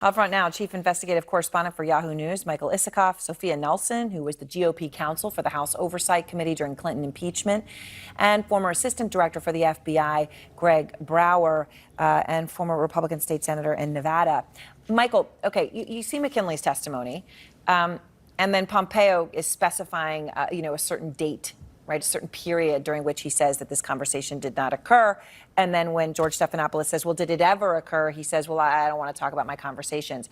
Outfront now, Chief Investigative Correspondent for Yahoo News, Michael Isikoff, Sophia Nelson, who was the GOP counsel for the House Oversight Committee during Clinton impeachment, and former Assistant Director for the FBI, Greg Brower, and former Republican State Senator in Nevada. Michael, okay, you see McKinley's testimony, and then Pompeo is specifying, a certain date, right, a certain period during which he says that this conversation did not occur. And then when George Stephanopoulos says, well, did it ever occur? He says, well, I don't want to talk about my conversations.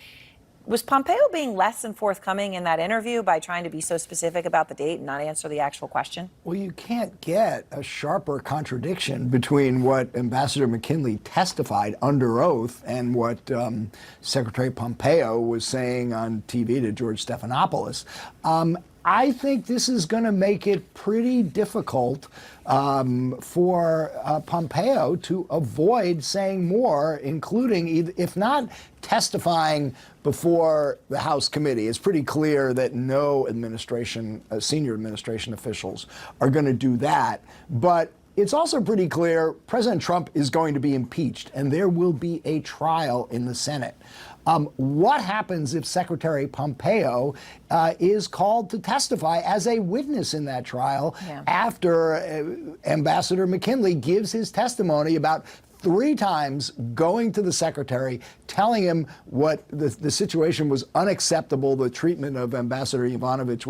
Was Pompeo being less than forthcoming in that interview by trying to be so specific about the date and not answer the actual question? Well, you can't get a sharper contradiction between what Ambassador McKinley testified under oath and what Secretary Pompeo was saying on TV to George Stephanopoulos. I think this is going to make it pretty difficult for Pompeo to avoid saying more, including, if not testifying before the House committee. It's pretty clear that no administration, senior administration officials are going to do that. But it's also pretty clear President Trump is going to be impeached, and there will be a trial in the Senate. What happens if Secretary Pompeo is called to testify as a witness in that trial after Ambassador McKinley gives his testimony about 3 times going to the secretary, telling him what the situation was unacceptable, the treatment of Ambassador Yovanovitch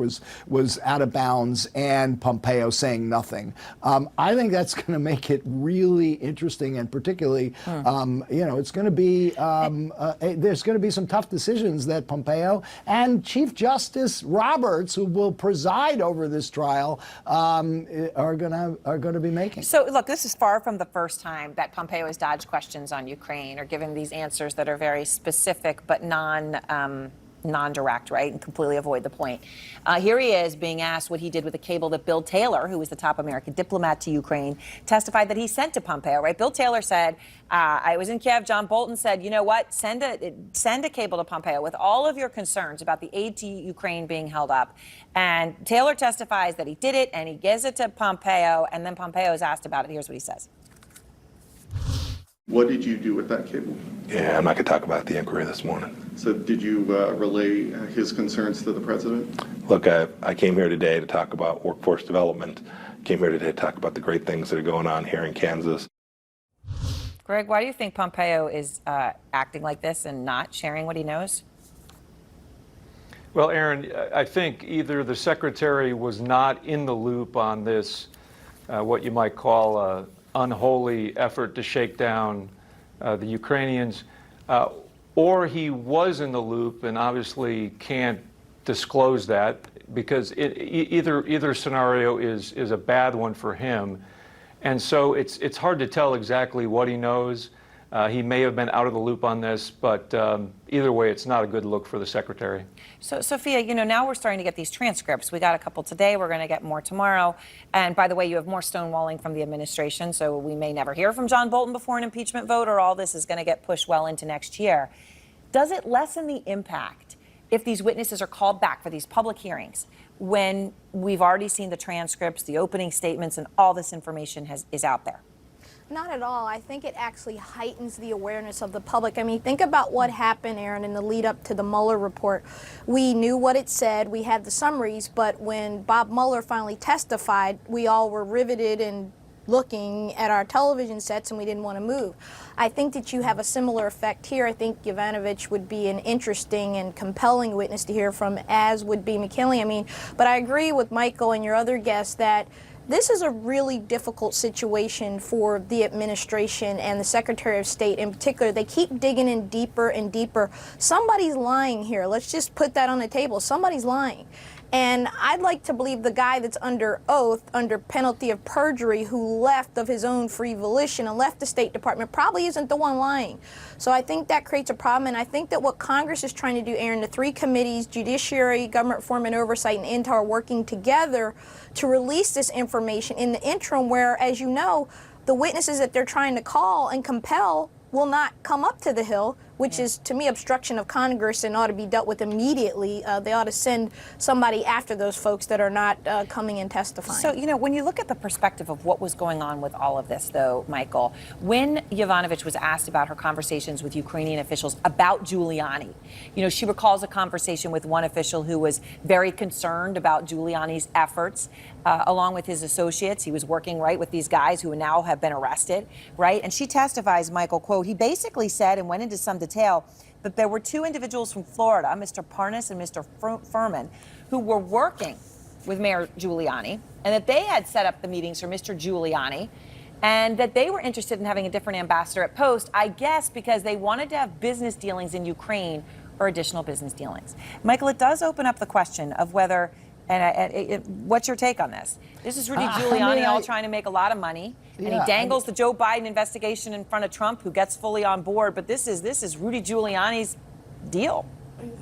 was out of bounds, and Pompeo saying nothing. I think that's going to make it really interesting, and particularly, it's going to be there's going to be some tough decisions that Pompeo and Chief Justice Roberts, who will preside over this trial, are going to be making. So, look, this is far from the first time that Pompeo has dodged questions on Ukraine or given these answers that are very specific but non-direct, right, and completely avoid the point. Here he is being asked what he did with the cable that Bill Taylor, who was the top American diplomat to Ukraine, testified that he sent to Pompeo, right? Bill Taylor said, I was in Kiev. John Bolton said, you know what, send a cable to Pompeo with all of your concerns about the aid to Ukraine being held up. And Taylor testifies that he did it, and he gives it to Pompeo, and then Pompeo is asked about it. Here's what he says. What did you do with that cable? Yeah, I'm not going to talk about the inquiry this morning. So did you relay his concerns to the president? Look, I came here today to talk about workforce development. Came here today to talk about the great things that are going on here in Kansas. Greg, why do you think Pompeo is acting like this and not sharing what he knows? Well, Erin, I think either the secretary was not in the loop on this, what you might call a unholy effort to shake down the Ukrainians, or he was in the loop and obviously can't disclose that, because either scenario is a bad one for him. And so it's hard to tell exactly what he knows. He may have been out of the loop on this, but either way, it's not a good look for the secretary. So, Sophia, now we're starting to get these transcripts. We got a couple today. We're going to get more tomorrow. And by the way, you have more stonewalling from the administration, so we may never hear from John Bolton before an impeachment vote, or all this is going to get pushed well into next year. Does it lessen the impact if these witnesses are called back for these public hearings when we've already seen the transcripts, the opening statements, and all this information is out there? Not at all. I think it actually heightens the awareness of the public. I mean, think about what happened, Erin, in the lead up to the Mueller report. We knew what it said. We had the summaries, but when Bob Mueller finally testified, we all were riveted and looking at our television sets, and we didn't want to move. I think that you have a similar effect here. I think Yovanovitch would be an interesting and compelling witness to hear from, as would be McKinley. But I agree with Michael and your other guests that this is a really difficult situation for the administration and the Secretary of State in particular. They keep digging in deeper and deeper. Somebody's lying here. Let's just put that on the table. Somebody's lying. And I'd like to believe the guy that's under oath, under penalty of perjury, who left of his own free volition and left the State Department, probably isn't the one lying. So I think that creates a problem. And I think that what Congress is trying to do, Erin, the 3 committees, Judiciary, Government Reform and Oversight, and Intel, are working together to release this information in the interim where, as you know, the witnesses that they're trying to call and compel will not come up to the Hill. which is, to me, obstruction of Congress and ought to be dealt with immediately. They ought to send somebody after those folks that are not coming and testifying. So, when you look at the perspective of what was going on with all of this, though, Michael, when Yovanovitch was asked about her conversations with Ukrainian officials about Giuliani, she recalls a conversation with one official who was very concerned about Giuliani's efforts, along with his associates. He was working with these guys who now have been arrested, right? And she testifies, Michael, quote, he basically said and went into some detail that there were two individuals from Florida, Mr. Parnas and Mr. Furman, who were working with Mayor Giuliani, and that they had set up the meetings for Mr. Giuliani, and that they were interested in having a different ambassador at post, I guess because they wanted to have business dealings in Ukraine or additional business dealings. Michael, it does open up the question of whether, what's your take on this? This is Rudy Giuliani all trying to make a lot of money, and he dangles the Joe Biden investigation in front of Trump, who gets fully on board. But this is Rudy Giuliani's deal.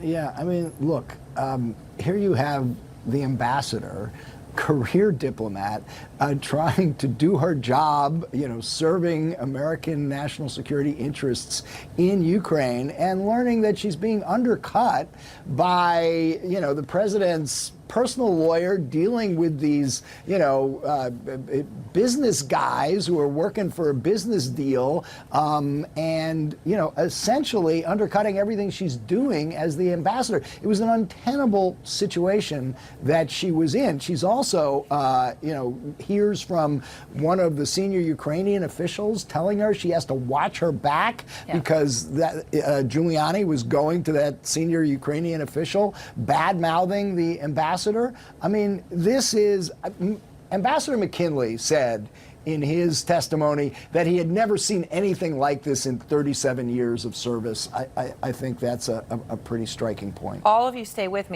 Yeah, look, here you have the ambassador, career diplomat, trying to do her job, serving American national security interests in Ukraine, and learning that she's being undercut by, the president's personal lawyer dealing with these, business guys who are working for a business deal, and, essentially undercutting everything she's doing as the ambassador. It was an untenable situation that she was in. She's also, hears from one of the senior Ukrainian officials telling her she has to watch her back because that Giuliani was going to that senior Ukrainian official, bad-mouthing the ambassador. This is, Ambassador McKinley said in his testimony that he had never seen anything like this in 37 years of service. I think that's a pretty striking point. All of you stay with me.